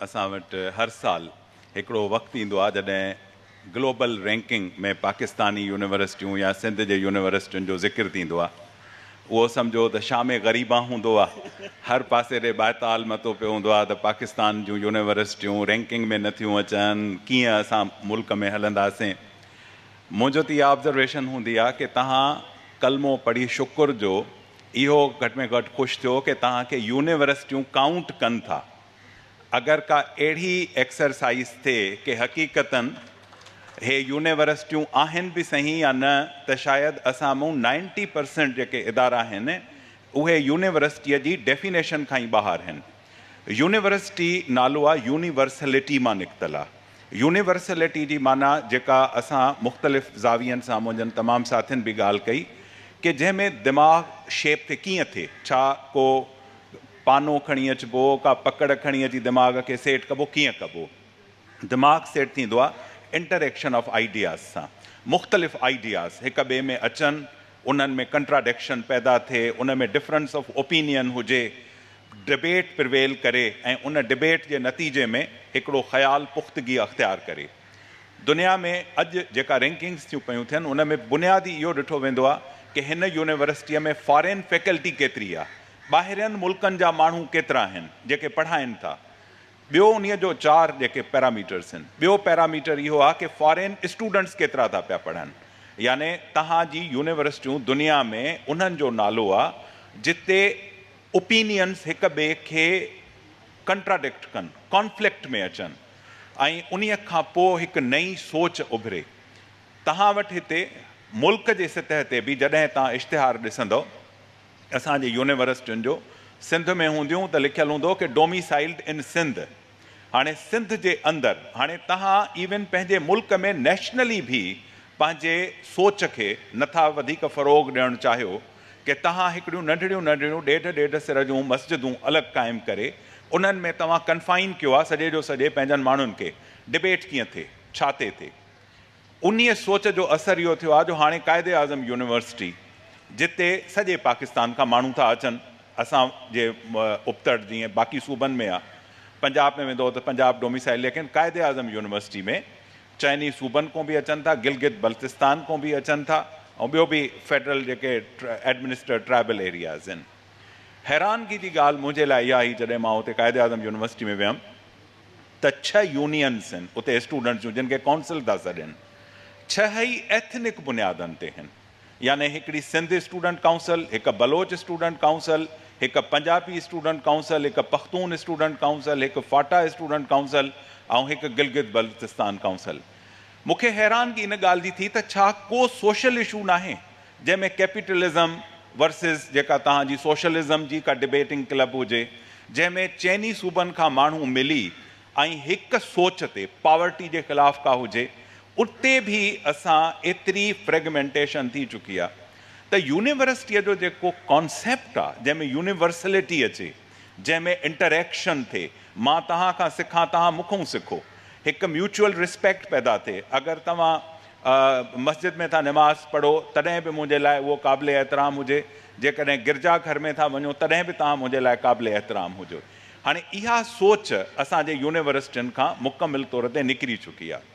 असां वटि हर साल हिकिड़ो वक़्तु ईंदो आहे जॾहिं ग्लोबल रैंकिंग में पाकिस्तानी यूनिवर्सिटियूं या सिंध जे यूनिवर्सिटियुनि जो ज़िक्र थींदो आहे। उहो सम्झो त शाम ग़रीबा हूंदो आहे, हर पासे ॾे बाताल मतो पियो हूंदो आहे त पाकिस्तान जूं यूनिवर्सिटियूं रैंकिंग में नथियूं अचनि, कीअं असां मुल्क में हलंदासीं। मुंहिंजो त इहा ऑब्ज़र्वेशन हूंदी आहे कि तव्हां कलमो पढ़ी शुकुर जो इहो घटि में घटि ख़ुशि थियो कि तव्हांखे यूनिवर्सिटियूं काउंट कनि था। अगरि का अहिड़ी एक्सरसाइज़ थिए कि हक़ीक़तनि हे यूनिवर्सिटियूं आहिनि बि सही या न, त शायदि असां मूं 90% जेके इदारा आहिनि उहे यूनिवर्सिटीअ जी डेफिनेशन खां ई ॿाहिरि आहिनि। यूनिवर्सिटी नालो आहे यूनिवर्सलिटी मां निकितल आहे। यूनिवर्सलिटी जी माना जेका असां मुख़्तलिफ़ ज़ावियनि सां मुंहिंजनि तमामु साथियुनि बि ॻाल्हि कई कि जंहिंमें दिमाग़ शेप थिए कीअं थिए, छा को पानो खणी अचिबो, का पकड़ खणी अची दिमाग़ खे सेट कबो, कीअं कबो। दिमाग़ सेट थींदो आहे इंटरेक्शन ऑफ आइडियाज़ सां। मुख़्तलिफ़ आइडियाज़ हिक ॿिए में अचनि, उन्हनि में कंट्राडिक्शन पैदा थिए, उन में डिफरेंस ऑफ ओपिनियन हुजे, डिबेट प्रिवेल करे ऐं उन डिबेट जे नतीजे में हिकिड़ो ख़्यालु पुख़्तगी अख़्तियार करे। दुनिया में अॼु जेका रैंकिंग्स थियूं पियूं थियनि उन में बुनियादी इहो ॾिठो वेंदो आहे कि हिन यूनिवर्सिटीअ में फॉरेन फैकल्टी केतिरी आहे, ॿाहिरियनि मुल्कनि जा माण्हू केतिरा आहिनि जेके पढ़ाइनि था। ॿियो उन्हीअ जो 4 जेके पैरामीटर्स आहिनि। ॿियो पैरामीटर इहो आहे कि फॉरेन स्टूडेंट्स केतिरा था पिया पढ़नि, याने तव्हांजी यूनिवर्सिटियूं दुनिया में उन्हनि जो नालो आहे जिते ओपिनियंस हिक ॿिए खे कंट्राडिक्ट कनि, कॉन्फ्लिक्ट में अचनि ऐं उन्हीअ खां पोइ हिकु नई सोच उभिरे। तव्हां वटि हिते मुल्क जे सतह ते बि जॾहिं तव्हां इश्तिहार ॾिसंदव असांजे यूनिवर्सिटियुनि जो, सिंध में हूंदियूं त लिखियलु हूंदो कि डोमिसाइल्ड इन सिंध। हाणे सिंध जे अंदरि हाणे तव्हां इवन पंहिंजे मुल्क में नेशनली बि पंहिंजे सोच खे नथा वधीक फ़रोग़ ॾियणु चाहियो कि तव्हां हिकिड़ियूं नंढड़ियूं नंढड़ियूं ॾेढ सिर जूं मस्जिदूं अलॻि क़ाइमु करे उन्हनि में तव्हां कन्फाइन कयो आहे सॼे जो सॼे पंहिंजनि माण्हुनि खे। डिबेट कीअं थिए, छा थिए। उन्हीअ सोच जो असरु इहो थियो आहे जो हाणे क़ाइदे आज़म यूनिवर्सिटी जिते सॼे पाकिस्तान खां माण्हू था अचनि, असांजे उपतर जीअं बाक़ी सूबनि में आहे, पंजाब में वेंदो त पंजाब डोमिसाइल, लेकिन क़ाइदे आज़म यूनिवर्सिटी में चइनी सूबनि खां बि अचनि था, गिलगित बल्तिस्तान खां बि अचनि था ऐं ॿियो बि फेडरल जेके एडमिनिस्ट्रेट ट्राइबल एरियाज़ आहिनि। हैरानगी जी ॻाल्हि मुंहिंजे लाइ इहा हुई जॾहिं मां उते क़ाइदे आज़म यूनिवर्सिटी में वियुमि त 6 यूनियन्स आहिनि उते स्टूडेंट्स जूं, जिन खे काउंसिल था सॾनि। 6 ई एथनिक बुनियादनि ते आहिनि, यानी हिकिड़ी सिंध स्टूडेंट काउंसिल, हिकु बलोच स्टूडेंट काउंसिल, हिकु पंजाबी स्टूडेंट काउंसिल, हिकु पख्तून स्टूडेंट काउंसिल, हिकु फाटा स्टूडेंट काउंसिल ऐं हिकु गिलगित बल्तिस्तान काउंसिल। मूंखे हैरानगी इन ॻाल्हि जी थी त छा को सोशल इशू नाहे जंहिंमें कैपिटलिज़म वर्सिस जेका तव्हांजी सोशलिज़म जी का डिबेटिंग क्लब हुजे, जंहिंमें चइनी सूबनि खां माण्हू मिली ऐं हिकु सोच ते पॉवर्टी जे ख़िलाफ़ का हुजे। उते बि असां एतिरी फ्रेगमेंटेशन थी चुकी आहे त यूनिवर्सिटीअ जो जेको कॉन्सेप्ट आहे जंहिंमें यूनिवर्सलिटी अचे, जंहिंमें इंटरेक्शन थिए, मां तव्हां खां सिखां, तव्हां मूंखां सिखो, हिकु म्यूचुअल रिस्पेक्ट पैदा थिए। अगरि तव्हां मस्जिद में था नमाज़ पढ़ो तॾहिं बि मुंहिंजे लाइ उहो क़ाबिल एतिराम हुजे, जेकॾहिं गिरजा घर में था वञो तॾहिं बि तव्हां मुंहिंजे लाइ क़ाबिल एतिराम हुजो। हाणे इहा सोच असांजे यूनिवर्सिटियुनि खां मुकमिल तौर ते निकिरी चुकी आहे।